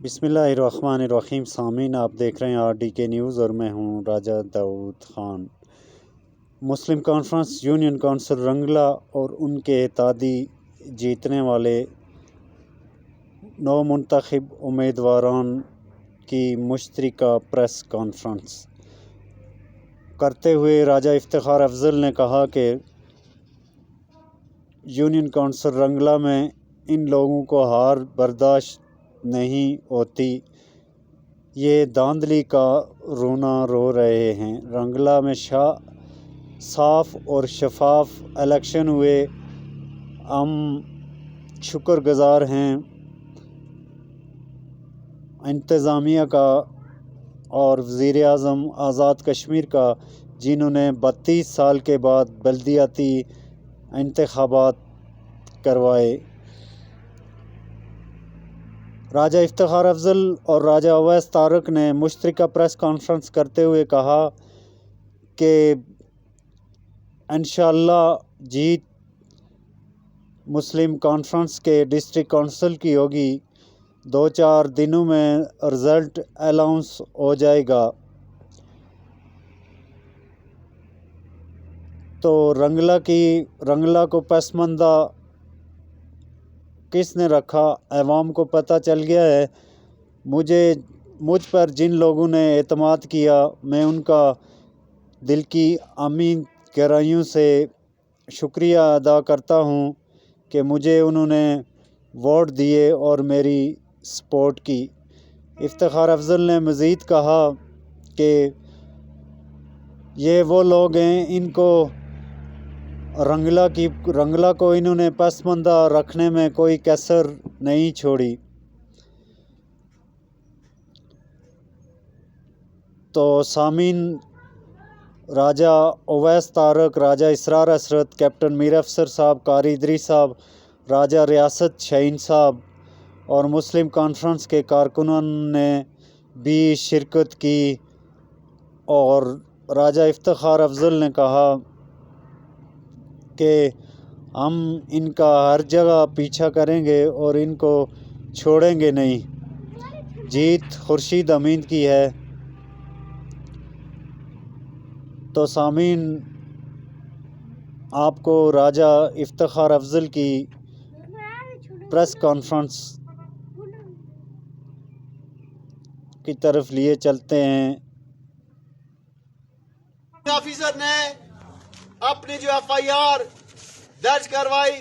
बिस्मिल्लाहिर्रहमानिर्रहीम। सामीन, आप देख रहे हैं RDK न्यूज़ और मैं हूं राजा दाऊद खान। मुस्लिम कॉन्फ्रेंस यूनियन काउंसिल रंगला और उनके इत्तेहादी जीतने वाले 9 मुंतखब उम्मीदवारान की मुश्तरका प्रेस कॉन्फ्रेंस करते हुए राजा इफ्तिखार अफजल ने कहा कि यूनियन काउंसिल रंगला में इन लोगों को हार बर्दाश्त नहीं होती, ये धांधली का रोना रो रहे हैं। रंगला में साफ और शफाफ इलेक्शन हुए। हम शुक्रगुजार हैं इंतज़ामिया का और वज़ीर आज़म आज़ाद कश्मीर का, जिन्होंने 32 साल के बाद बल्दियाती इंतखाबात करवाए। राजा इफ्तिखार अफजल और राजा अवैस तारक ने मुश्तरका प्रेस कॉन्फ्रेंस करते हुए कहा कि इंशाअल्लाह जीत मुस्लिम कॉन्फ्रेंस के डिस्ट्रिक्ट काउंसिल की होगी। 2-4 दिनों में रिज़ल्ट अनाउंस हो जाएगा। तो रंगला को पसमानदा किसने रखा, अवाम को पता चल गया है। मुझ पर जिन लोगों ने एतमाद किया, मैं उनका दिल की अमीन गहराइयों से शुक्रिया अदा करता हूँ कि मुझे उन्होंने वोट दिए और मेरी सपोर्ट की। इफ्तिखार अफजल ने मज़ीद कहा कि ये वो लोग हैं, इनको रंगला को इन्होंने पसमानदा रखने में कोई कसर नहीं छोड़ी। तो सामीन, राजा अवैस तारक, राजा इसरार असरत, कैप्टन मीर अफसर साहब, कारी इदरीस साहब, राजा रियासत शाहीन साहब और मुस्लिम कॉन्फ्रेंस के कारकुनान ने भी शिरकत की। और राजा इफ्तिखार अफजल ने कहा कि हम इनका हर जगह पीछा करेंगे और इनको छोड़ेंगे नहीं। जीत खुर्शीद अमीन की है। तो सामीन, आपको राजा इफ्तिखार अफजल की प्रेस कॉन्फ्रेंस की तरफ लिए चलते हैं। ऑफिसर ने अपनी जो FIR दर्ज करवाई,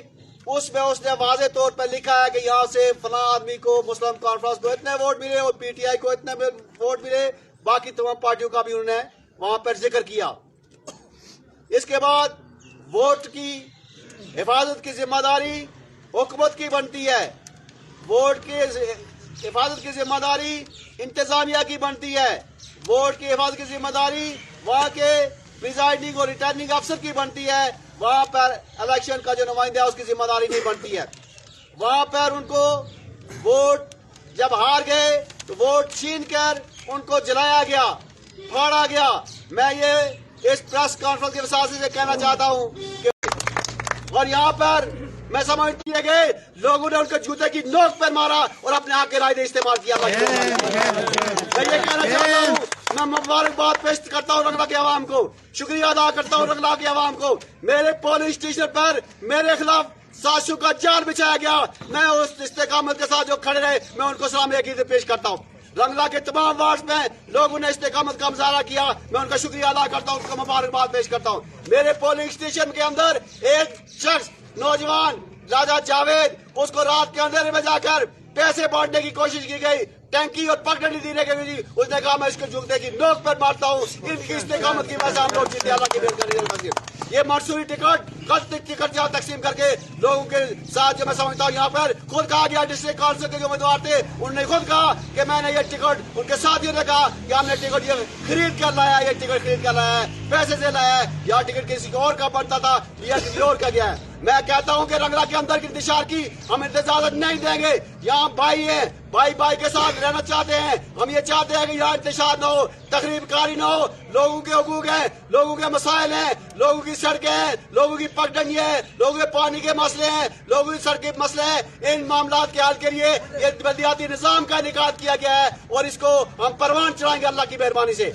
उसमें उसने वाज़े तौर पर लिखा है कि यहाँ से फलां आदमी को, मुस्लिम कॉन्फ्रेंस को इतने वोट मिले और PTI को इतने वोट मिले। बाकी तमाम पार्टियों का भी उन्होंने वहां पर जिक्र किया। इसके बाद वोट की हिफाजत की जिम्मेदारी हुकूमत की बनती है। वोट की हिफाजत की जिम्मेदारी इंतजामिया की बनती है। वोट की हिफाजत की जिम्मेदारी वहाँ के प्रिजाइडिंग और रिटर्निंग अफसर की बनती है। वहाँ पर इलेक्शन का जो नुमाइंदा है उसकी जिम्मेदारी नहीं बनती है। वहाँ पर उनको वोट जब हार गए तो वोट छीन कर उनको जलाया गया, फाड़ा गया। मैं ये इस प्रेस कॉन्फ्रेंस के वसासे से कहना चाहता हूँ कि और यहाँ पर मैं समझ दिए गए लोगों ने उनके जूते की नोक पर मारा और अपने हक के राय इस्तेमाल किया। मैं ये कहना चाहता हूँ, मैं मुबारकबाद पेश करता हूँ रंगला के अवाम को, शुक्रिया अदा करता हूँ रंगला के अवाम को। मेरे पोलिंग स्टेशन पर मेरे खिलाफ साजिशों का जाल बिछाया गया। मैं उस इस्तेकामत के साथ जो खड़े रहे, मैं उनको सलामी अकीदत पेश करता हूँ। रंगला के तमाम वार्ड में लोगों ने इस्तेकामत का मुजाहरा किया, मैं उनका शुक्रिया अदा करता हूँ, उनको मुबारकबाद पेश करता हूँ। मेरे पोलिंग स्टेशन के अंदर एक शख्स नौजवान राजा जावेद, उसको रात के अंधेरे में जाकर पैसे बांटने की कोशिश की गई, टैंकी और पगडंडी देने के लिए उसने कहा मैं इसको जूते की नोक पर मारता हूँ। इनकी इस्तेकामत की वजह से हम लोग जीते। अल्लाह की मेहरबानी। ये मंसूरी टिकट जहाँ तकसीम करके लोगों के साथ जो मैं समझता हूँ, यहाँ पर खुद कहा गया, डिस्ट्रिक्ट काउंसिल के जो उम्मीदवार थे उन्होंने खुद कहा कि मैंने ये टिकट, उनके साथियों ने कहा कि हमने टिकट ये खरीद कर लाया, ये टिकट खरीद कर लाया है, पैसे से लाया है। यह टिकट किसी और का बनता था, यह किसी और का गया है। मैं कहता हूं कि रंगला के अंदर की इंतशार की हम इजाजत नहीं देंगे। यहाँ भाई है, भाई के साथ रहना चाहते हैं। हम ये चाहते हैं कि यहाँ इंतशार न हो। तकरीब कारी ना हो। लोगों के हकूक हैं, लोगों के मसाइल हैं, लोगों की सड़कें हैं, लोगों की पगडंडी है, लोगों के पानी के मसले हैं, लोगों की सड़क के मसले हैं। इन मामलात के हल के लिए ये बल्दियाती निज़ाम का इनेकाद किया गया है और इसको हम परवान चढ़ाएंगे अल्लाह की मेहरबानी से।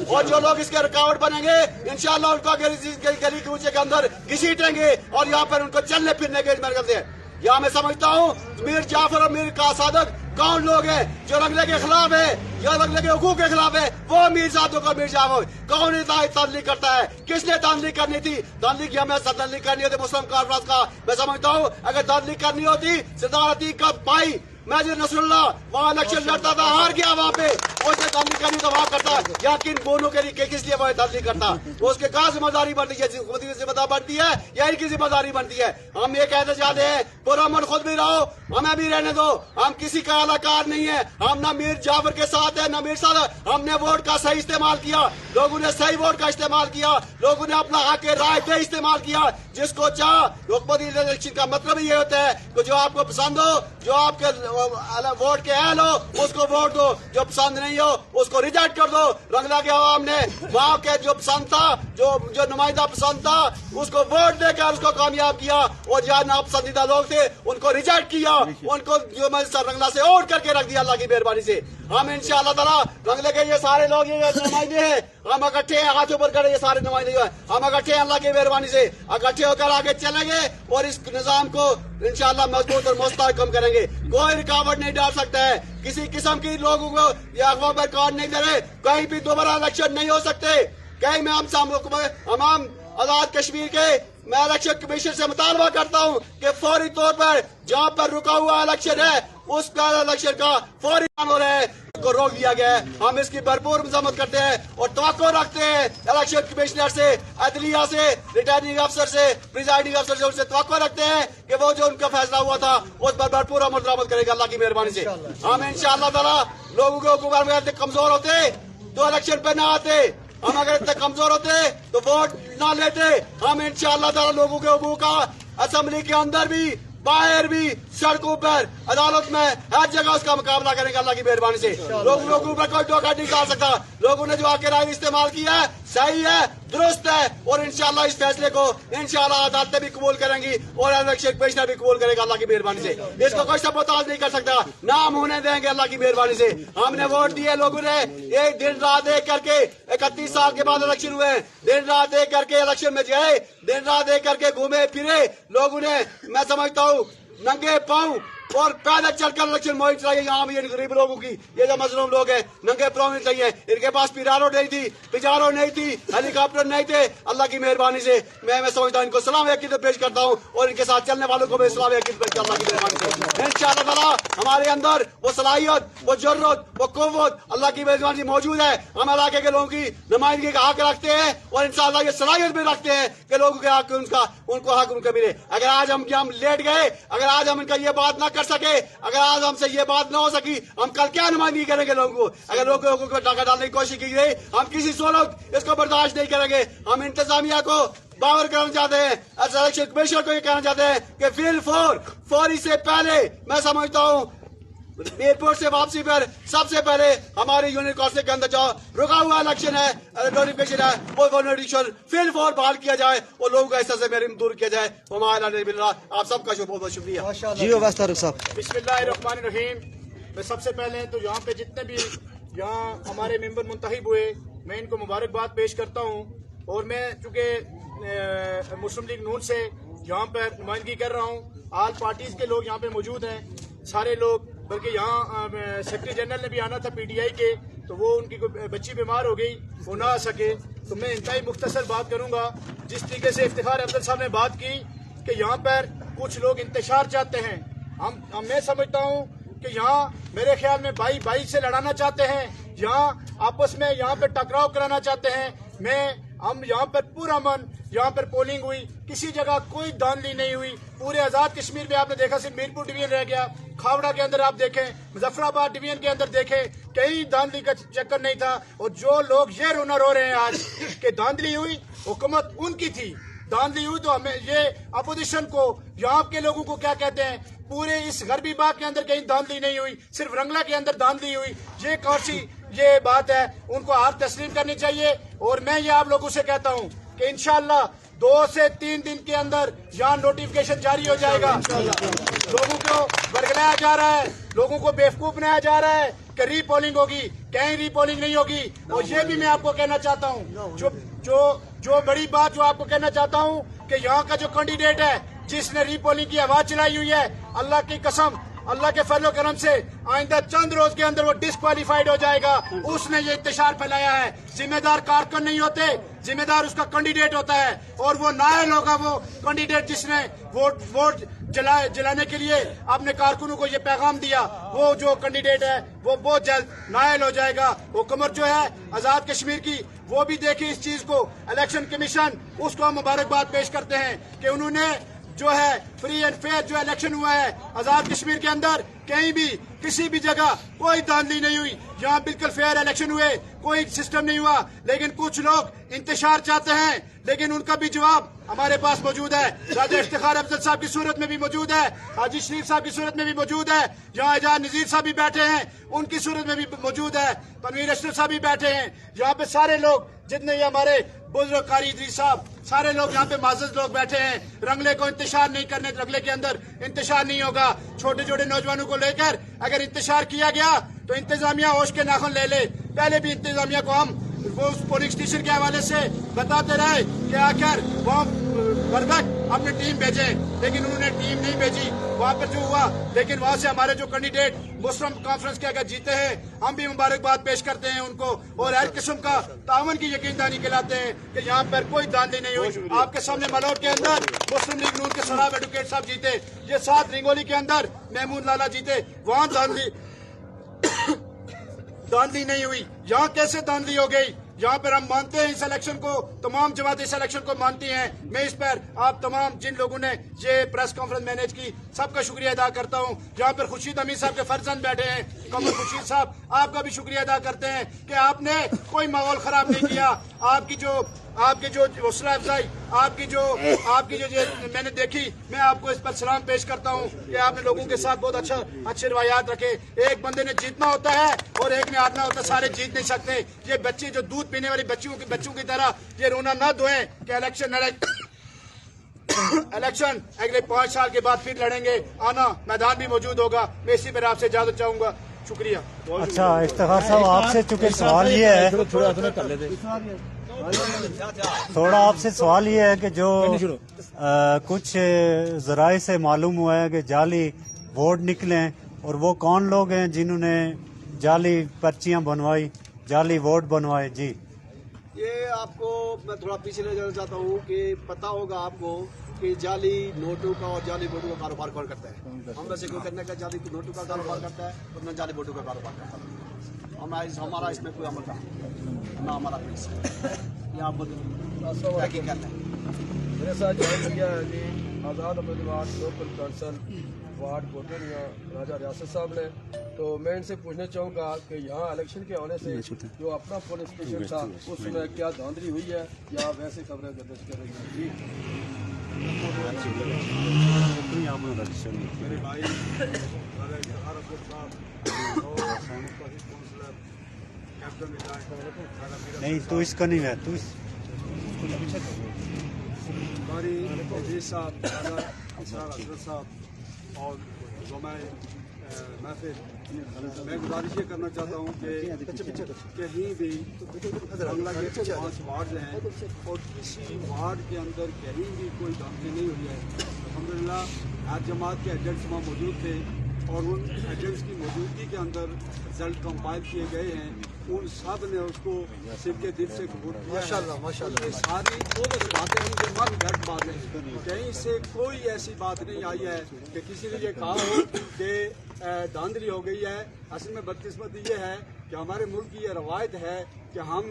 और जो लोग इसके रुकावट बनेंगे इंशाअल्लाह उनको गली कूचे के अंदर घसीटेंगे और यहाँ पर उनको चलने फिरने के मरकज है। यहाँ मैं समझता हूँ मीर जाफर और मीर का सादक कौन लोग हैं जो रंगले के खिलाफ है या रंगले के हुकूक के खिलाफ है। वो मीर सादक और मीर जाफर कौन तादलीग करता है, किसने तादलीग करनी थी? तादलीग हमें तादलीग करनी होती मुस्लिम कॉन्फ्रेंस का। मैं समझता हूँ अगर तादलीग करनी होती सरदार अतीक का भाई मैजिद नसरुल्लाह वहाँ इलेक्शन लड़ता था, हार गया वहाँ पे, उसने तादलीग करनी तो वहाँ करता या किन बोनों के लिए किस लिए वो तादलीग करता? उसके कहा जिम्मेदारी बनती है, हुकूमत की जिम्मेदारी बनती है या इनकी जिम्मेदारी बनती है? हम ये कहते चाहते हैं पुरअमन खुद भी रहो, हमें भी रहने दो। हम किसी का अलाकार नहीं है, हम ना मीर जाफर के साथ है ना मीर सादक। हमने वोट का सही इस्तेमाल किया, लोगों ने सही वोट का इस्तेमाल किया, लोगों ने अपना हक राय पे इस्तेमाल किया। जिसको चाह हुकूमती इलेक्शन का मतलब ही ये होता है कि जो आपको पसंद हो, जो आपके वोट के अहल हो उसको वोट दो, जो पसंद नहीं हो उसको रिजेक्ट कर दो। रंगला के अवाम ने वहाँ के जो पसंद था, जो नुमाइंदा पसंद था उसको वोट देकर उसको कामयाब किया और जो नापसंदीदा लोग थे उनको रिजेक्ट किया, उनको जो रंगला से आउट करके रख दिया अल्लाह की मेहरबानी से। हम इंशाअल्लाह ताला रंगले के ये सारे लोग ये नुमाइंदे हैं, हम इकट्ठे हैं, हाथ ऊपर करे ये सारे नुमाइंदे हैं, हम इकट्ठे हैं अल्लाह की मेहरबानी से, इकट्ठे होकर आगे चलेंगे और इस निजाम को इंशाअल्लाह मजबूत और मुस्तहकम करेंगे। कोई रुकावट नहीं डाल सकता है, किसी किस्म की लोगों को ये अगवा पर कार्ड नहीं दे रहे, कहीं भी दोबारा इलेक्शन नहीं हो सकते। कहीं मैं हम आजाद कश्मीर के मैं इलेक्शन कमीशन से मुतालबा करता हूँ कि फौरी तौर पर जहाँ पर रुका हुआ इलेक्शन है उसका इलेक्शन का फौरी हो रहा है को रोक दिया गया है। हम इसकी भरपूर मजम्मत करते हैं और तवक्को रखते हैं इलेक्शन कमिश्नर से, अदलिया से, रिटर्निंग अफसर से, प्रिजाइडिंग अफसर से, उनसे तवक्को रखते हैं कि वो जो उनका फैसला हुआ था उस पर भरपूर अमल दरामद करेगा अल्लाह की मेहरबानी से। हम इंशाअल्लाह ताला लोगों के हुकूमत में इतने कमजोर होते तो इलेक्शन पे ना आते, हम अगर इतने कमजोर होते तो वोट ना लेते। हम इंशाअल्लाह ताला लोगों के हुकूक का असेंबली के अंदर भी बाहर भी सड़कों पर अदालत में हर जगह उसका मुकाबला करेंगे अल्लाह की मेहरबानी से। लोगों पर कोई धोखा नहीं डाल सकता। लोगों ने जो आके राय इस्तेमाल किया है सही है, दुरुस्त है और इंशाअल्लाह इस फैसले को इंशाअल्लाह अदालतें भी कबूल करेंगी और इलेक्शन कमिश्नर भी कबूल करेगा अल्लाह की मेहरबानी से। इसको कोई सबोताज नहीं कर सकता, ना हम होने देंगे अल्लाह की मेहरबानी से। हमने वोट दिए, लोगों ने एक दिन रात एक करके 31 साल के बाद इलेक्शन हुए, दिन रात एक करके इलेक्शन में गए, दिन रात एक करके घूमे फिरे लोगों ने। मैं समझता हूँ नंगे पाँव और पैदल चलकर इलेक्शन मुहिम चलाई। यहाँ ये गरीब लोगों की, ये जो मजलूम लोग हैं नंगे पाँव नहीं चाहिए, इनके पास पिरारो नहीं थी, पिजारो नहीं थी, हेलीकॉप्टर नहीं थे। अल्लाह की मेहरबानी से मैं समझता हूँ इनको सलाम यकीन पेश करता हूँ और इनके साथ चलने वालों को मैं सलाम यकीन पेश करता हूँ अल्लाह की मेहरबानी से। इंशाअल्लाह ताला हमारे अंदर वो सलाहियत, वो जरूरत, वो कुव्वत अल्लाह की मेहरबानी से मौजूद है। हम इलाके के लोगों की नुमाइंदगी का हक रखते हैं और इंशाअल्लाह ये सलाहियत भी रखते हैं कि लोगों के हक उनको हक उनको मिले। अगर आज हम लेट गए, अगर आज हम इनका ये बात ना कर सके, अगर आज हमसे ये बात ना हो सकी, हम कल क्या नुमाइंदगी करेंगे लोगों को? अगर लोगों को डाका डालने की कोशिश की गई, हम किसी सूरत इसको बर्दाश्त नहीं करेंगे। हम इंतजामिया को बावर करना चाहते हैं, इलेक्शन कमिश्नर को ये कहना चाहते हैं कि फौरी से पहले मैं समझता हूँ एयरपोर्ट से वापसी पर सबसे पहले हमारे यूनियन काउंसिल के अंदर जो रुका हुआ इलेक्शन है, नोटिफिकेशन है, वो नोटिफिकेशन फिर फौर बहाल किया जाए और लोगों को ऐसा से मेरे दूर किया जाए। आप सबका बहुत बहुत शुक्रिया जी। वास्तार साहब बिस्मिल्लाहिर्रहमानिर्रहीम। मैं सबसे पहले तो यहाँ पे जितने भी यहाँ हमारे मेंबर मुंतखब हुए मैं इनको मुबारकबाद पेश करता हूँ और मैं चूँकि मुस्लिम लीग नून से यहाँ पर नुमाइंदगी कर रहा हूँ, ऑल पार्टीज के लोग यहाँ पे मौजूद हैं, सारे लोग, बल्कि यहाँ सेक्रेटरी जनरल ने भी आना था पीटीआई के, तो वो उनकी कोई बच्ची बीमार हो गई, वो ना आ सके। तो मैं इंतहाई मुख्तसर बात करूँगा। जिस तरीके से इफ्तिखार अफजल साहब ने बात की कि यहाँ पर कुछ लोग इंतशार चाहते हैं, मैं समझता हूँ कि यहाँ मेरे ख्याल में भाई से लड़ाना चाहते हैं, यहाँ आपस में यहाँ पर टकराव कराना चाहते हैं। हम यहाँ पर पूरा मन, यहाँ पर पोलिंग हुई, किसी जगह कोई धांधली नहीं हुई। पूरे आजाद कश्मीर में आपने देखा सिर्फ मीरपुर डिवीजन रह गया, खावड़ा के अंदर आप देखें, मुजफ्फराबाद डिवीजन के अंदर देखें, कहीं धांधली का चक्कर नहीं था। और जो लोग ये रोना रो रहे हैं आज कि धांधली हुई, हुकूमत उनकी थी, धांधली हुई, तो हमें ये अपोजिशन को, यहाँ के लोगों को क्या कहते हैं, पूरे इस गरबी बाग के अंदर कहीं धांधली नहीं हुई, सिर्फ रंगला के अंदर धांधली हुई। ये ये बात है उनको आप तस्लीम करनी चाहिए। और मैं ये आप लोगों से कहता हूँ कि इंशाल्लाह 2 से 3 दिन के अंदर यहाँ नोटिफिकेशन जारी हो जाएगा। लोगों को बरगलाया जा रहा है, लोगों को बेवकूफ बनाया जा रहा है कि रीपोलिंग होगी, कहीं रीपोलिंग नहीं होगी। और ये भी मैं आपको कहना चाहता हूँ, जो बड़ी बात जो आपको कहना चाहता हूँ कि यहाँ का जो कैंडिडेट है जिसने रीपोलिंग की आवाज चलाई हुई है, अल्लाह की कसम, अल्लाह के फजल करम से आइंदा चंद रोज के अंदर वो डिस्क्वालीफाइड हो जाएगा। उसने ये इंतशार फैलाया है। जिम्मेदार कारकुन नहीं होते, जिम्मेदार उसका कैंडिडेट होता है। और वो नायल होगा वो कैंडिडेट जिसने वोट जलाने के लिए अपने कारकुनों को ये पैगाम दिया। वो जो कैंडिडेट है वो बहुत जल्द नायल हो जाएगा। हुकूमत जो है आजाद कश्मीर की, वो भी देखी इस चीज को। इलेक्शन कमीशन उसको हम मुबारकबाद पेश करते हैं कि उन्होंने जो है फ्री एंड फेयर जो इलेक्शन हुआ है आजाद कश्मीर के अंदर, कहीं भी किसी भी जगह कोई धांधली नहीं हुई। यहाँ बिल्कुल फेयर इलेक्शन हुए, कोई सिस्टम नहीं हुआ। लेकिन कुछ लोग इंतशार चाहते हैं, लेकिन उनका भी जवाब हमारे पास मौजूद है। राजा इफ्तिखार अफजल साहब की सूरत में भी मौजूद है, हाजी शरीफ साहब की सूरत में भी मौजूद है, यहाँ एजाज नजीर साहब भी बैठे हैं, उनकी सूरत में भी मौजूद है, तनवीर अशरफ साहब भी बैठे हैं। यहाँ पे सारे लोग जितने ये हमारे बुजुर्ग कारी इदरीस साहब, सारे लोग यहाँ पे माजूद लोग बैठे हैं। रंगले को इंतशार नहीं करने, रंगले के अंदर इंतशार नहीं होगा। छोटे छोटे नौजवानों को लेकर अगर इंतशार किया गया तो इंतजामिया होश के नाखुन ले ले। पहले भी इंतजामिया को हम वो उस पोलिंग स्टेशन के हवाले से बताते रहे कि आखिर वो बर वक्त अपनी टीम भेजे, लेकिन उन्होंने टीम नहीं भेजी। वहाँ पर जो हुआ, लेकिन वहाँ से हमारे जो कैंडिडेट मुस्लिम कॉन्फ्रेंस के अगर जीते हैं, हम भी मुबारकबाद पेश करते हैं उनको और हर किस्म का तावन की यकीनदानी खिलाते हैं कि यहाँ पर कोई धांधली नहीं हुई। आपके सामने मलौट के अंदर मुस्लिम लीग नून के सराब एडवोकेट साहब जीते, ये 7 रिंगोली के अंदर महमूद लाला जीते, वहाँ धांधली नहीं हुई। यहाँ कैसे धांधली हो गई? यहाँ पर हम मानते हैं इस इलेक्शन को, तमाम जमात इस इलेक्शन को मानती हैं। मैं इस पर आप तमाम जिन लोगों ने ये प्रेस कॉन्फ्रेंस मैनेज की, सबका शुक्रिया अदा करता हूँ। यहाँ पर खुर्शीद अमीर साहब के फर्जंद बैठे हैं, कमर खुर्शीद साहब, आपका भी शुक्रिया अदा करते हैं कि आपने कोई माहौल खराब नहीं किया। आपकी जो हौसला अफजाई, आपकी जो मैंने देखी, मैं आपको इस पर सलाम पेश करता हूँ कि आपने लोगों के साथ बहुत अच्छे रवायात रखे। एक बंदे ने जीतना होता है और एक ने हारना होता है, सारे जीत नहीं सकते। ये बच्चे जो दूध पीने वाली बच्चों की तरह ये रोना न धोएं कि इलेक्शन अगले 5 साल के बाद फिर लड़ेंगे, आना मैदान भी मौजूद होगा। मैं इसी पर आपसे इजाजत चाहूंगा। शुक्रिया। अच्छा इफ्तिखार साहब, आपसे चूंकि सवाल ये है, थोड़ा आपसे सवाल ये है कि जो कुछ जराए से मालूम हुआ है कि जाली वोट निकले, और वो कौन लोग हैं जिन्होंने जाली पर्चियां बनवाई, जाली वोट बनवाए? जी, ये आपको मैं थोड़ा पीछे ले जाना चाहता हूँ कि पता होगा आपको कि जाली नोटों का और जाली वोटों का कारोबार कौन करता है। हम में से कोई करने का जाली नोटों का कारोबार करता है और न जाली वोटों का कारोबार करता है। हमारा इसमें कोई अमल ना हमारा पुलिस यहाँ तहकीक करना है। मेरे साथ ज्वाइन किया है जी आज़ाद अहमदाबाद लोकल काउंसिल वार्ड कोटनिया राजा रियासत साहब ने। तो मैं इनसे पूछना चाहूँगा कि यहाँ इलेक्शन के हवाले से जो अपना पोलिंग स्टेशन था उसमें क्या धांधली हुई है या वैसे खबरें गर्दिश कर रही हैं? जी मेरे भाई नहीं तो इसका नहीं है, तो हमारी अजीज साहब साहब और मैं गुजारिश ये करना चाहता हूँ कि कहीं भी बांग्ला के 5 वार्ड हैं और किसी वार्ड के अंदर कहीं भी कोई धांधली नहीं हुई है। अल्हम्दुलिल्लाह हर जमात के एजेंट्स वहाँ मौजूद थे और उन एजेंट्स की मौजूदगी के अंदर रिजल्ट कंपाइल किए गए हैं। उन सब ने उसको सिर के दिल से कबूल किया। माशाल्लाह ये सारी बातें उनके मन घट बातें हैं, कहीं से कोई ऐसी बात नहीं आई है कि किसी ने ये कहा हो कि धांधली हो गई है। असल में बदकिस्मती ये है कि हमारे मुल्क की ये रवायत है कि हम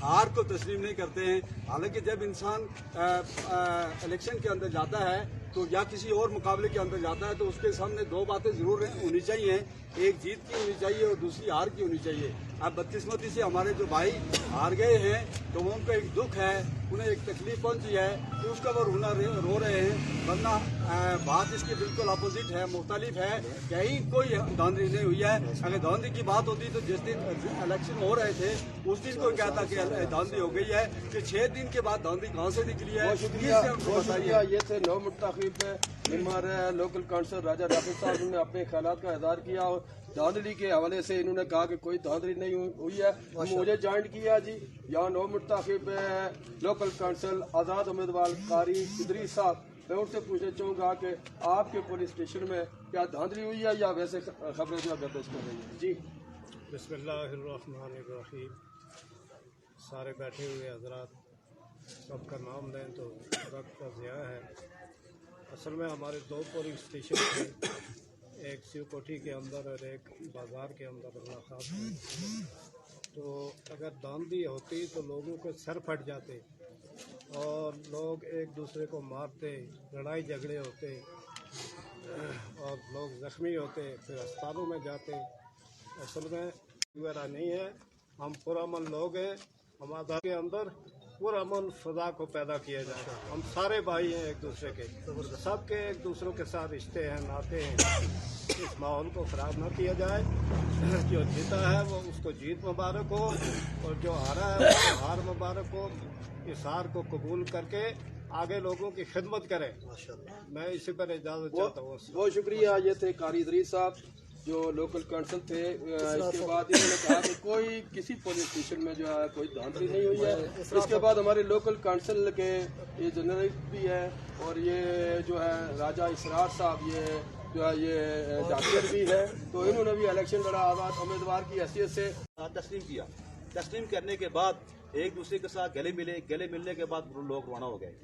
हार को तस्लीम नहीं करते हैं। हालांकि जब इंसान इलेक्शन के अंदर जाता है तो या किसी और मुकाबले के अंदर जाता है तो उसके सामने दो बातें जरूर होनी चाहिए, एक जीत की होनी चाहिए और दूसरी हार की होनी चाहिए। अब बदकिस्मती से हमारे जो भाई हार गए हैं तो वो उनको एक दुख है, उन्हें एक तकलीफ पहुंची है तो उसका वो रो रहे हैं, वरना बात इसके बिल्कुल अपोजिट है, मुख्तलिफ है, कहीं कोई धांधली नहीं हुई है। अगर धांधली की बात होती तो जिस दिन इलेक्शन हो रहे थे उस दिन कोई कहता कि धांधली हो गई है, कि 6 दिन के बाद धांधली कहाँ से निकली है। शुक्रिया। ये थे 9 मुंतखब हमारे लोकल काउंसिलर राजा राशिद साहब ने अपने ख्यालात का इज़हार किया और धांधली के हवाले से इन्होंने कहा कि कोई धांधली नहीं हुई है। मुझे ज्वाइन किया जी, यहाँ 9 मुंतखब लोकल काउंसिल आज़ाद उम्मीदवार कारी इदरीस साहब, मैं उनसे पूछना चाहूँगा कि आपके पुलिस स्टेशन में क्या धांधली हुई है या वैसे खबरें जो गर्दिश कर रही है? जी बिस्मिल्लाहिर्रहमानिर्रहीम। सारे बैठे हुए हजरात सबका नाम लें तो वक्त का ज़िया है। असल में हमारे 2 पोलिंग स्टेशन थे, एक शिवकोठी के अंदर और एक बाज़ार के अंदर अल्लाह खास में। तो अगर धांधली होती तो लोगों के सर फट जाते और लोग एक दूसरे को मारते, लड़ाई झगड़े होते और लोग ज़ख्मी होते, फिर अस्पतालों में जाते। असल में वगैरह नहीं है, हम पुरअमन लोग हैं, हमारे के अंदर पुरअमन फ़ज़ा को पैदा किया जाएगा। हम सारे भाई हैं एक दूसरे के, सबके एक दूसरों के साथ रिश्ते हैं, नाते हैं। इस माहौल को ख़राब ना किया जाए। जो जीता है वो उसको जीत मुबारक हो और जो हारा है उसको हार मुबारक हो। इस हार को कबूल करके आगे लोगों की खिदमत करें। मैं इसी पर इजाज़त चाहता हूँ। बहुत शुक्रिया। ये थे कारी इदरीस साहब जो लोकल काउंसिल थे। इसके बाद इन्होंने कहा कि कोई किसी पुलिस स्टेशन में जो है कोई धांधली नहीं हुई है। इसके बाद हमारे लोकल काउंसिल के ये जर्नलिस्ट भी है और ये जो है राजा इसरार साहब, ये जो है ये डॉक्टर भी है, तो इन्होंने भी इलेक्शन लड़ा आज़ाद उम्मीदवार की हैसियत से। तस्लीम किया, तस्लीम करने के बाद एक दूसरे के साथ गले मिले, गले मिलने के बाद लोग रवाना हो गए।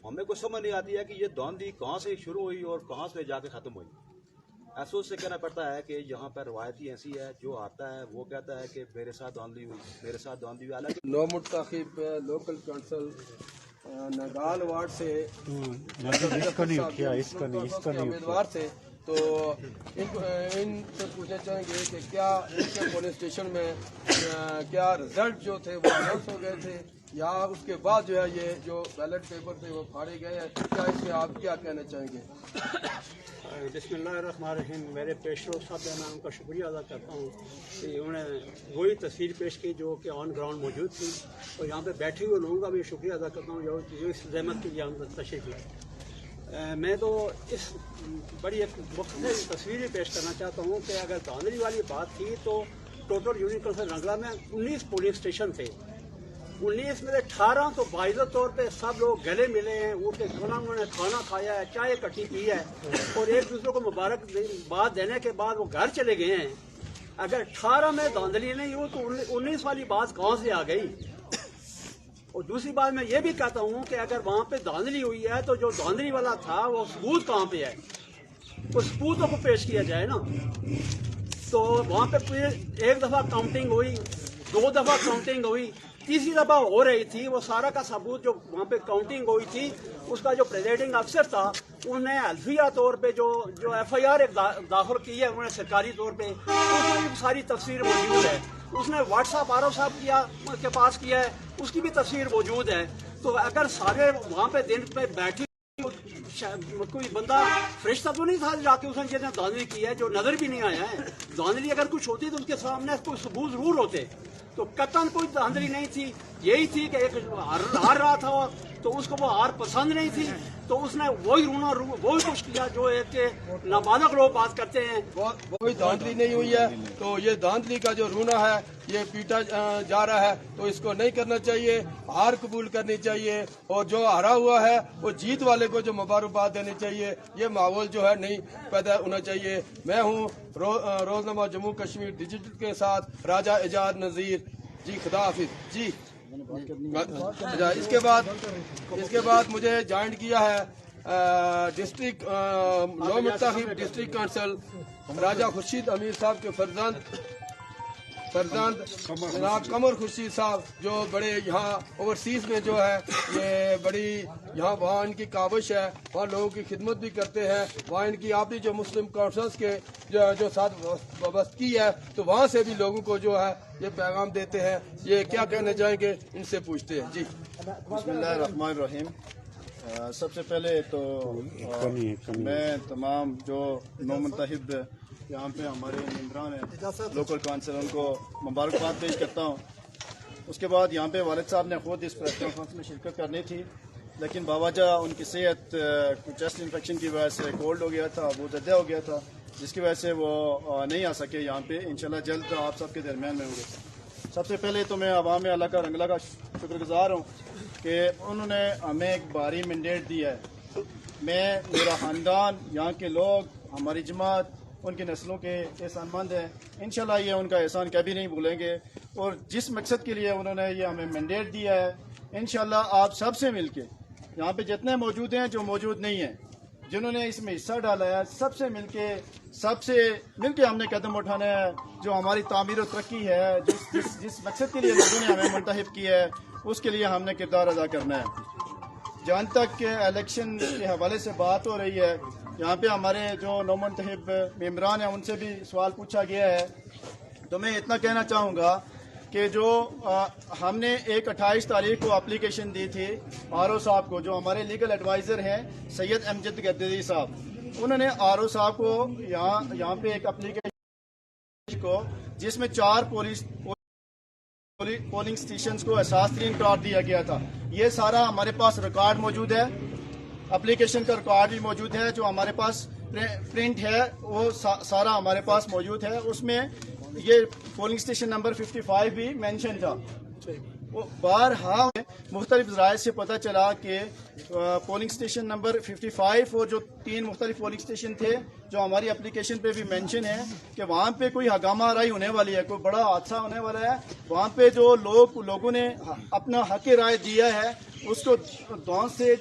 हमें कुछ समझ नहीं आती है कि ये धांधली कहाँ से शुरू हुई और कहाँ से जाके ख़त्म हुई। अफसोस से कहना पड़ता है कि यहाँ पर रवायती ऐसी है, जो आता है वो कहता है कि मेरे साथ धांधली हुई, मेरे साथ धांधली हुई। हालांकि 9 मुंतखब लोकल काउंसिल नगाल वार्ड से उम्मीदवार थे, तो इनसे पूछना चाहेंगे कि क्या इनके पुलिस स्टेशन में क्या रिजल्ट जो थे वो अनाउंस हो गए थे या उसके बाद जो है ये जो बैलेट पेपर थे वो फाड़े गए हैं, क्या इसमें आप क्या कहना चाहेंगे? बिस्मिल्लाहिर्रहमानिर्रहीम। मेरे पेशरो साहब मैं उनका शुक्रिया अदा करता हूँ कि उन्होंने वही तस्वीर पेश की जो कि ऑन ग्राउंड मौजूद थी, और यहाँ पे बैठे हुए लोगों का भी शुक्रिया अदा करता हूँ जो इस जहमत की यहाँ तशरीफ लाई। मैं तो इस बड़ी एक मुख्तलिफ तस्वीर भी पेश करना चाहता हूँ कि अगर धांधली वाली बात थी तो टोटल यूनिट काउंसिल रंगला में 19 पोलिंग स्टेशन थे। 19 में से 18 तो बाइज़त तौर पे सब लोग गले मिले हैं, उनके उन्होंने खाना खाया है, चाय इकट्ठी की है और एक दूसरे को मुबारकबाद देने के बाद वो घर चले गए हैं। अगर 18 में धांधली नहीं हुई तो 19 वाली बात कहाँ से आ गई? और दूसरी बात मैं ये भी कहता हूँ कि अगर वहाँ पे धांधली हुई है तो जो धांधली वाला था वो सबूत कहाँ पे है? उस सबूतों को पेश किया जाए ना। तो वहाँ पे एक दफ़ा काउंटिंग हुई, 2 दफ़ा काउंटिंग हुई, तीसरी दफ़ा हो रही थी, वो सारा का सबूत जो वहाँ पे काउंटिंग हुई थी उसका जो प्रेसिडिंग अफसर था उन्हें अल्फिया तौर पे जो FIR एक दाखिल की है उन्होंने सरकारी तौर पे, उसमें भी सारी तफसीर मौजूद है। उसने व्हाट्सअप आरओ साहब के पास किया है, उसकी भी तफसीर मौजूद है। तो अगर सारे वहाँ पे दिन पे बैठी कोई बंदा फरिश्ता तो नहीं था जाके उसने जिसने धांधली की है, जो नजर भी नहीं आया है। धांधली अगर कुछ होती तो उसके सामने कोई सबूत जरूर होते। तो कतन कोई धांधली नहीं थी, यही थी कि एक हार रहा था तो उसको वो हार पसंद नहीं थी तो उसने वही वही कुछ किया जो एक नाबालग लोग बात करते हैं। कोई धांधली नहीं हुई है, तो ये धांधली का जो रूना है ये पीटा जा रहा है, तो इसको नहीं करना चाहिए, हार कबूल करनी चाहिए और जो हारा हुआ है वो जीत वाले को जो मुबारकबाद देनी चाहिए। ये माहौल जो है नहीं पैदा होना चाहिए। मैं हूँ रोजनामा जम्मू कश्मीर डिजिटल के साथ राजा एजाज नज़ीर जी, खुदा हाफिज जी। इसके बाद मुझे ज्वाइन किया है डिस्ट्रिक्ट 9 मुंतखब डिस्ट्रिक्ट काउंसिल राजा खुर्शीद अमीर साहब के फर्जंद فرزند جناب قمر خورشید صاحب جو بڑے یہاں اوورسیز میں جو ہے یہ بڑی یہاں وہاں ان کی کاوش ہے، وہاں لوگوں کی خدمت بھی کرتے ہیں، وہاں ان کی آپ جو مسلم کانفرنس کے جو ساتھ وابستگی ہے تو وہاں سے بھی لوگوں کو جو ہے یہ پیغام دیتے ہیں. یہ کیا کہنا چاہیں گے ان سے پوچھتے ہیں. جی بسم اللہ الرحمن الرحیم. سب سے پہلے تو میں تمام جو نومنتخب یہاں پہ ہمارے ممبران ہیں لوکل کونسل ان کو مبارکباد پیش کرتا ہوں. اس کے بعد یہاں پہ والد صاحب نے خود اس پریس کانفرنس میں شرکت کرنی تھی، لیکن باوجہ ان کی صحت چیسٹ انفیکشن کی وجہ سے کولڈ ہو گیا تھا، وہ زدہ ہو گیا تھا، جس کی وجہ سے وہ نہیں آ سکے یہاں پہ. انشاءاللہ جلد آپ سب کے درمیان میں ہوں گے. سب سے پہلے تو میں عوام اللہ کا رنگلا کا شکر گزار ہوں کہ انہوں نے ہمیں ایک بھاری مینڈیٹ دیا ہے. میں، میرا خاندان، یہاں کے لوگ، ہماری جماعت ان کی نسلوں کے احسان مند ہیں. انشاءاللہ یہ ان کا احسان کبھی نہیں بھولیں گے، اور جس مقصد کے لیے انہوں نے یہ ہمیں مینڈیٹ دیا ہے انشاءاللہ آپ سب سے مل کے یہاں پہ جتنے موجود ہیں، جو موجود نہیں ہیں، جنہوں نے اس میں حصہ ڈالا ہے، سب سے مل کے ہم نے قدم اٹھانا ہے. جو ہماری تعمیر و ترقی ہے، جس مقصد کے لیے لوگوں نے ہمیں منتخب کیا ہے، اس کے لیے ہم نے کردار ادا کرنا ہے. جہاں تک کہ الیکشن کے حوالے سے بات ہو رہی ہے، یہاں پہ ہمارے جو نومنتخب ممبران ہیں ان سے بھی سوال پوچھا گیا ہے، تو میں اتنا کہنا چاہوں گا کہ جو ہم نے 28 تاریخ کو اپلیکیشن دی تھی آر او صاحب کو، جو ہمارے لیگل ایڈوائزر ہیں سید امجد گدری صاحب، انہوں نے آر او صاحب کو یہاں پہ ایک اپلیکیشن کو جس میں 4 پولنگ سٹیشنز کو اساس ترین قرار دیا گیا تھا. یہ سارا ہمارے پاس ریکارڈ موجود ہے، اپلیکیشن کا ریکارڈ بھی موجود ہے، جو ہمارے پاس پرنٹ ہے وہ سارا ہمارے پاس موجود ہے. اس میں یہ پولنگ سٹیشن نمبر 55 بھی مینشن تھا. بارہا مختلف ذرائع سے پتہ چلا کہ پولنگ سٹیشن نمبر 55 اور جو 3 مختلف پولنگ سٹیشن تھے جو ہماری اپلیکیشن پہ بھی مینشن ہے کہ وہاں پہ کوئی ہنگامہ آرائی ہونے والی ہے، کوئی بڑا حادثہ ہونے والا ہے. وہاں پہ جو لوگوں نے اپنا حق رائے دیا ہے اس کو دون سے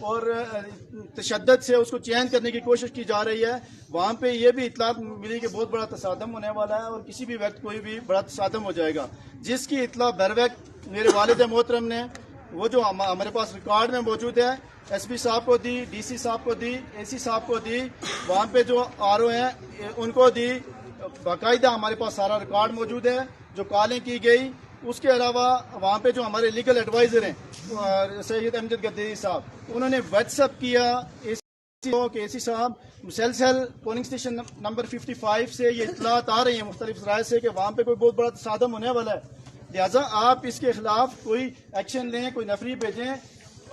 اور تشدد سے اس کو چین کرنے کی کوشش کی جا رہی ہے. وہاں پہ یہ بھی اطلاع ملی کہ بہت بڑا تصادم ہونے والا ہے اور کسی بھی وقت کوئی بھی بڑا تصادم ہو جائے گا، جس کی اطلاع بر وقت میرے والد محترم نے، وہ جو ہمارے پاس ریکارڈ میں موجود ہے، ایس پی صاحب کو دی، ڈی سی صاحب کو دی، اے سی صاحب کو دی، وہاں پہ جو آر او ہیں ان کو دی. باقاعدہ ہمارے پاس سارا ریکارڈ موجود ہے جو کالیں کی گئی. اس کے علاوہ وہاں پہ جو ہمارے لیگل ایڈوائزر ہیں سید امجد گدری صاحب، انہوں نے واٹس ایپ کیا اے سی صاحب مسلسل پولنگ سٹیشن نمبر 55 سے یہ اطلاعات آ رہی ہیں مختلف ذرائع سے کہ وہاں پہ کوئی بہت بڑا تصادم ہونے والا ہے، لہٰذا آپ اس کے خلاف کوئی ایکشن لیں، کوئی نفری بھیجیں،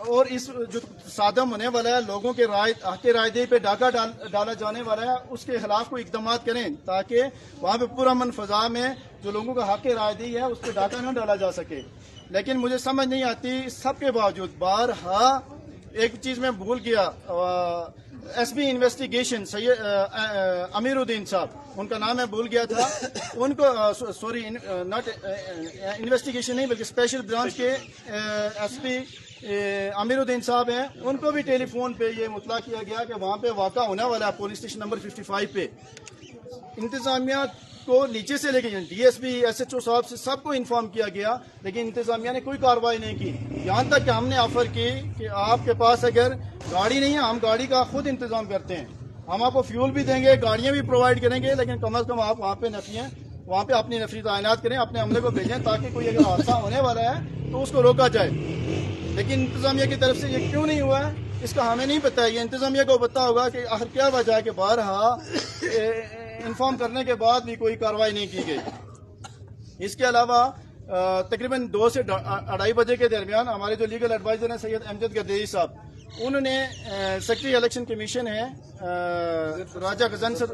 اور اس جو تصادم ہونے والا ہے، لوگوں کے حق رائے دہی پہ ڈاکہ ڈالا جانے والا ہے، اس کے خلاف کوئی اقدامات کریں تاکہ وہاں پہ پرامن فضا میں جو لوگوں کا حق رائے دہی ہے اس پہ ڈاکہ نہ ڈالا جا سکے. لیکن مجھے سمجھ نہیں آتی سب کے باوجود بارہا ایک چیز میں بھول گیا، ایس بی انویسٹیگیشن سید امیر الدین صاحب، ان کا نام میں بھول گیا تھا، ان کو سوری ناٹ انویسٹیگیشن نہیں بلکہ اسپیشل برانچ کے ایس پی امیر الدین صاحب ہیں، ان کو بھی ٹیلی فون پہ یہ مطلع کیا گیا کہ وہاں پہ واقع ہونے والا ہے پولیس اسٹیشن نمبر 55 پہ. انتظامیہ کو نیچے سے لے کے D S P S H O صاحب سے سب کو انفارم کیا گیا، لیکن انتظامیہ نے کوئی کارروائی نہیں کی. یہاں تک کہ ہم نے آفر کی کہ آپ کے پاس اگر گاڑی نہیں ہے ہم گاڑی کا خود انتظام کرتے ہیں، ہم آپ کو فیول بھی دیں گے، گاڑیاں بھی پرووائڈ کریں گے، لیکن کم از کم آپ وہاں پہ اپنی نفری تعینات کریں، اپنے عملے کو بھیجیں تاکہ کوئی اگر حادثہ ہونے والا ہے تو اس کو روکا جائے. لیکن انتظامیہ کی طرف سے یہ کیوں نہیں ہوا ہے اس کا ہمیں نہیں پتہ ہے. یہ انتظامیہ کو پتہ ہوگا کہ آخر کیا وجہ ہے کہ بارہا انفارم کرنے کے بعد بھی کوئی کارروائی نہیں کی گئی. اس کے علاوہ تقریباً 2 سے 2:30 بجے کے درمیان ہمارے جو لیگل ایڈوائزر ہیں سید امجد گدری صاحب، انہوں نے سیکرٹری الیکشن کمیشن ہے راجہ غضنفر،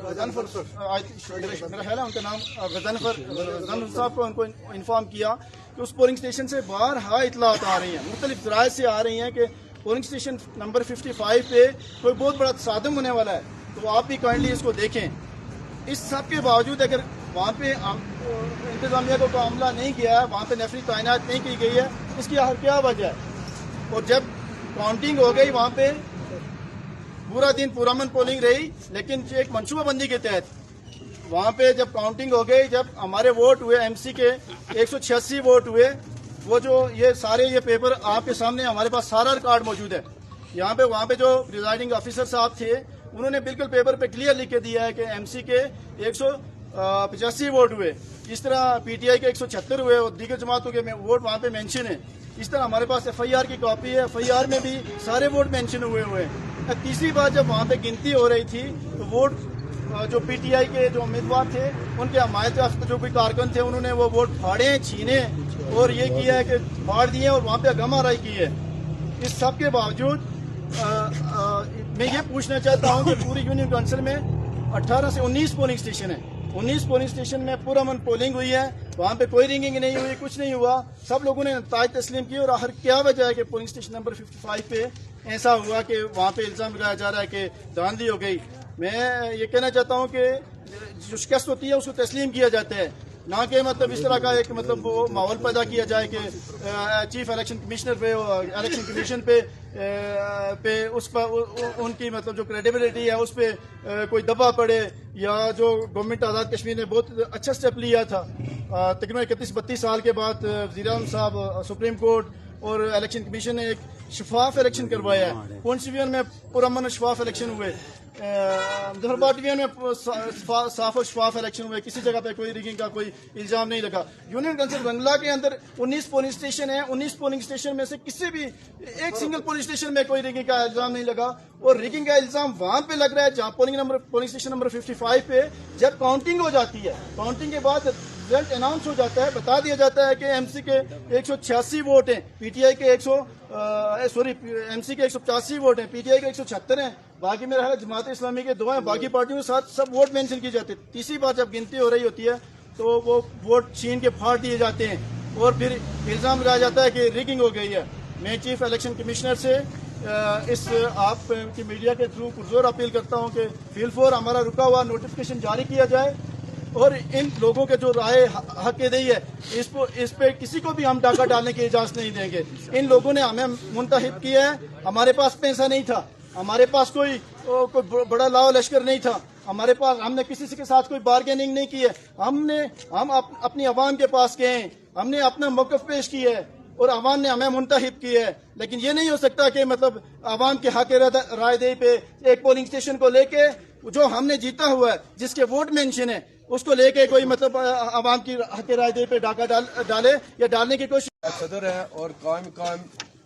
میرا خیال ہے ان کا نام غضنفر صاحب کو، ان کو انفارم کیا کہ اس پولنگ اسٹیشن سے بارہا اطلاعات آ رہی ہیں، مختلف ذرائع سے آ رہی ہیں کہ پولنگ اسٹیشن نمبر 55 پہ کوئی بہت بڑا تصادم ہونے والا ہے. تو آپ بھی کائنڈلی اس کو دیکھیں. اس سب کے باوجود اگر وہاں پہ انتظامیہ کو عملہ نہیں کیا ہے، وہاں پہ نفری تعینات نہیں کی گئی ہے، اس کی آخر کیا وجہ ہے؟ اور جب کاؤنٹنگ ہو گئی وہاں پہ پورا دن پرامن پولنگ رہی، لیکن ایک منصوبہ بندی کے تحت वहाँ पे जब काउंटिंग हो गई, जब हमारे वोट हुए एमसी के 186 वोट हुए, वो जो ये सारे ये पेपर आपके सामने हमारे पास सारा रिकॉर्ड मौजूद है। यहाँ पे वहाँ पे जो प्रिजाइडिंग ऑफिसर साहब थे उन्होंने बिल्कुल पेपर पे क्लियर लिख के दिया है कि एमसी के 185 वोट हुए, इस तरह पीटीआई के 176 हुए और दीगर जमातों के वोट वहाँ पे मेंशन है। इस तरह हमारे पास एफआईआर की कॉपी है, एफआईआर में भी सारे वोट मेंशन हुए हैं। तीसरी बार जब वहाँ पे गिनती हो रही थी तो वोट जो पीटीआई के जो उम्मीदवार थे उनके हमायत याफ्ता जो कोई कारकुन थे उन्होंने वो वोट फाड़े, छीने और ये किया है कि फाड़ दिए और वहाँ पे गम आराई की है। इस सब के बावजूद मैं ये पूछना चाहता हूँ कि पूरी यूनियन काउंसिल में 18 से 19 पोलिंग स्टेशन है, 19 पोलिंग स्टेशन में पूरा मन पोलिंग हुई है, वहाँ पे कोई रिंगिंग नहीं हुई, कुछ नहीं हुआ, सब लोगों ने नताज तस्लीम की। और आखिर क्या वजह है कि पोलिंग स्टेशन नंबर 55 पे ऐसा हुआ कि वहाँ पे इल्ज़ाम लगाया जा रहा है कि धांधली हो गई। मैं ये कहना चाहता हूँ कि जो शिकस्त होती है उसको तस्लीम किया जाता है, ना कि मतलब इस तरह का एक मतलब वो माहौल पैदा किया जाए कि चीफ इलेक्शन कमिश्नर पे और इलेक्शन कमीशन पे उस पर उनकी मतलब जो क्रेडिबिलिटी है उस पर कोई दबा पड़े, या जो गवर्नमेंट आज़ाद कश्मीर ने बहुत अच्छा स्टेप लिया था तकरीबन 31-32 साल के बाद वज़ीर आज़म साहब, सुप्रीम कोर्ट और इलेक्शन कमीशन ने एक शफाफ इलेक्शन करवाया है। पुंछ डिवीजन में पुरअमन शफाफ इलेक्शन हुए, मुजफ्फराबाद डिवीजन में साफ और शफाफ इलेक्शन हुए, किसी जगह पे कोई रिगिंग का कोई इल्जाम नहीं लगा। यूनियन काउंसिल बंगला के अंदर 19 पोलिंग स्टेशन है, 19 पोलिंग स्टेशन में से किसी भी एक सिंगल पोलिंग स्टेशन में कोई रिगिंग का इल्जाम नहीं लगा। और रिगिंग का इल्जाम वहां पे लग रहा है जहां पोलिंग स्टेशन नंबर 55 पे जब काउंटिंग हो जाती है, काउंटिंग के बाद रिजल्ट अनाउंस हो जाता है, बता दिया जाता है कि एमसी के 186 वोट हैं, पीटीआई के एमसी के 185 वोट हैं, पीटीआई के 176 हैं, बाकी मेरा ख्याल जमात इस्लामी के 2 हैं, बाकी पार्टियों के साथ सब वोट मेंशन किए जाते हैं। तीसरी बार जब गिनती हो रही होती है तो वो वोट छीन के फाड़ दिए जाते हैं और फिर इल्जाम लगाया जाता है कि रिगिंग हो गई है। मैं चीफ इलेक्शन कमिश्नर से इस आप की मीडिया के थ्रू पुरजोर अपील करता हूं कि फील फोर हमारा रुका हुआ नोटिफिकेशन जारी किया जाए और इन लोगों के जो राय हक दही है इस पे किसी को भी हम डाका डालने की इजाजत नहीं देंगे। इन लोगों ने हमें मुंतहिब किया है, हमारे पास पैसा नहीं था, हमारे पास कोई बड़ा लाओ लश्कर नहीं था, हमारे पास हमने किसी के साथ कोई बार्गेनिंग नहीं की है, हम अपनी आवाम के पास गए, हमने अपना मौक़िफ़ पेश किया है और आवाम ने हमें मुंतहिब किया है। लेकिन ये नहीं हो सकता कि मतलब आवाम के हक राय दही पे एक पोलिंग स्टेशन को लेके जो हमने जीता हुआ है जिसके वोट मेंशन है उसको लेके कोई मतलब आवाम की हक राय दही पे डाका डाले या डालने की कोशिश। सदर है और कायम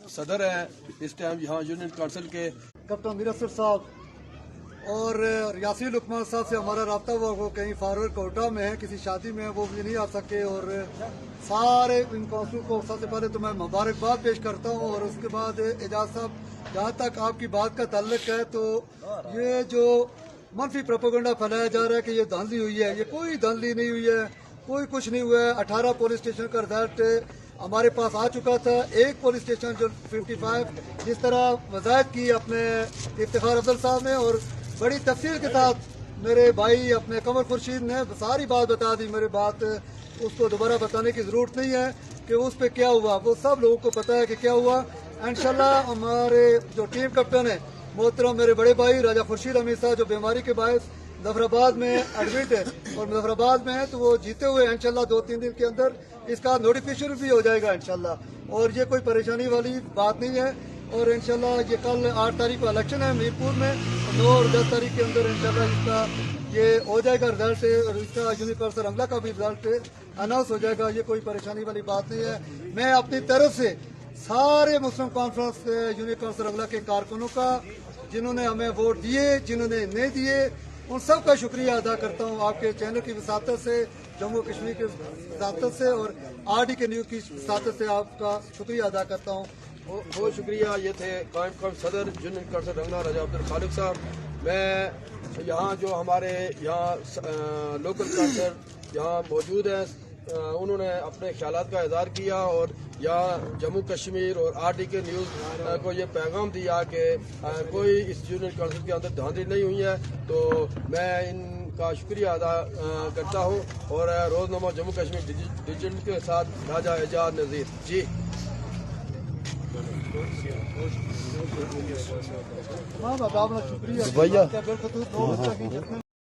सदर है इस टाइम यहाँ यूनियन काउंसिल के कैप्टन मीर अफसर साहब और रियासी लुकमान साहब से हमारा राब्ता हुआ, वो कहीं फारवर्ड कोटा में है, किसी शादी में है, वो भी नहीं आ सके। और सारे इन काउंसिल को सबसे पहले तो मैं मुबारकबाद पेश करता हूँ और उसके बाद एजाज साहब जहाँ तक आपकी बात का ताल्लुक है तो ये जो मनफी प्रोपेगेंडा फैलाया जा रहा है कि ये धांधली हुई है, ये कोई धांधली नहीं हुई है, कोई कुछ नहीं हुआ है। 18 पुलिस स्टेशन का रिजल्ट हमारे पास आ चुका था, एक पुलिस स्टेशन जो 55 जिस तरह वजाहत की अपने इफ्तिखार अफजल साहब ने और बड़ी तफसील के साथ मेरे भाई अपने कमर खुर्शीद ने सारी बात बता दी। मेरी बात उसको दोबारा बताने की जरूरत नहीं है कि उस पर क्या हुआ, वो सब लोगों को पता है कि क्या हुआ। इंशाल्लाह हमारे जो टीम कैप्टन है मोहतरम मेरे बड़े भाई राजा खुर्शीद अमीर साहब जो बीमारी के बायस मुजफ्फराबाद में एडमिट है और मुजफ्फराबाद में है तो वो जीते हुए इंशाल्लाह 2-3 दिन के अंदर इसका नोटिफिकेशन भी हो जाएगा इंशाल्लाह। और ये कोई परेशानी वाली बात नहीं है और इंशाल्लाह ये कल 8 तारीख को इलेक्शन है मीरपुर में, 9 और 10 तारीख के अंदर इंशाल्लाह इसका ये हो जाएगा रिजल्ट और इसका यूनियन काउंसिल अंगला का भी रिजल्ट अनाउंस हो जाएगा। ये कोई परेशानी वाली बात नहीं है। मैं अपनी तरफ से सारे मुस्लिम कॉन्फ्रेंस यूनियन काउंसिल अंगला के कारकुनों का जिन्होंने हमें वोट दिए, जिन्होंने नहीं दिए, उन सब का शुक्रिया अदा करता हूँ। आपके चैनल की वसातत से, जम्मू कश्मीर की वसातत से और आरडी के न्यूज़ की वसातत से आपका शुक्रिया अदा करता हूँ। बहुत शुक्रिया। ये थे कायम सदर यूनियन काउंसिल रंगना राजा अब्दुल खालिक साहब। मैं यहाँ जो हमारे यहाँ लोकल काउंसिलर यहाँ मौजूद हैं उन्होंने अपने ख्यालात का इज़हार किया और यहाँ जम्मू कश्मीर और आरडी के न्यूज़ को ये पैगाम दिया कि कोई इस यूनियन काउंसिल के अंदर धांधली नहीं हुई है। तो मैं इनका शुक्रिया अदा करता हूँ और रोज़नामा जम्मू कश्मीर डिजिटल के साथ राजा एजाज नज़ीर जी। शुक्रिया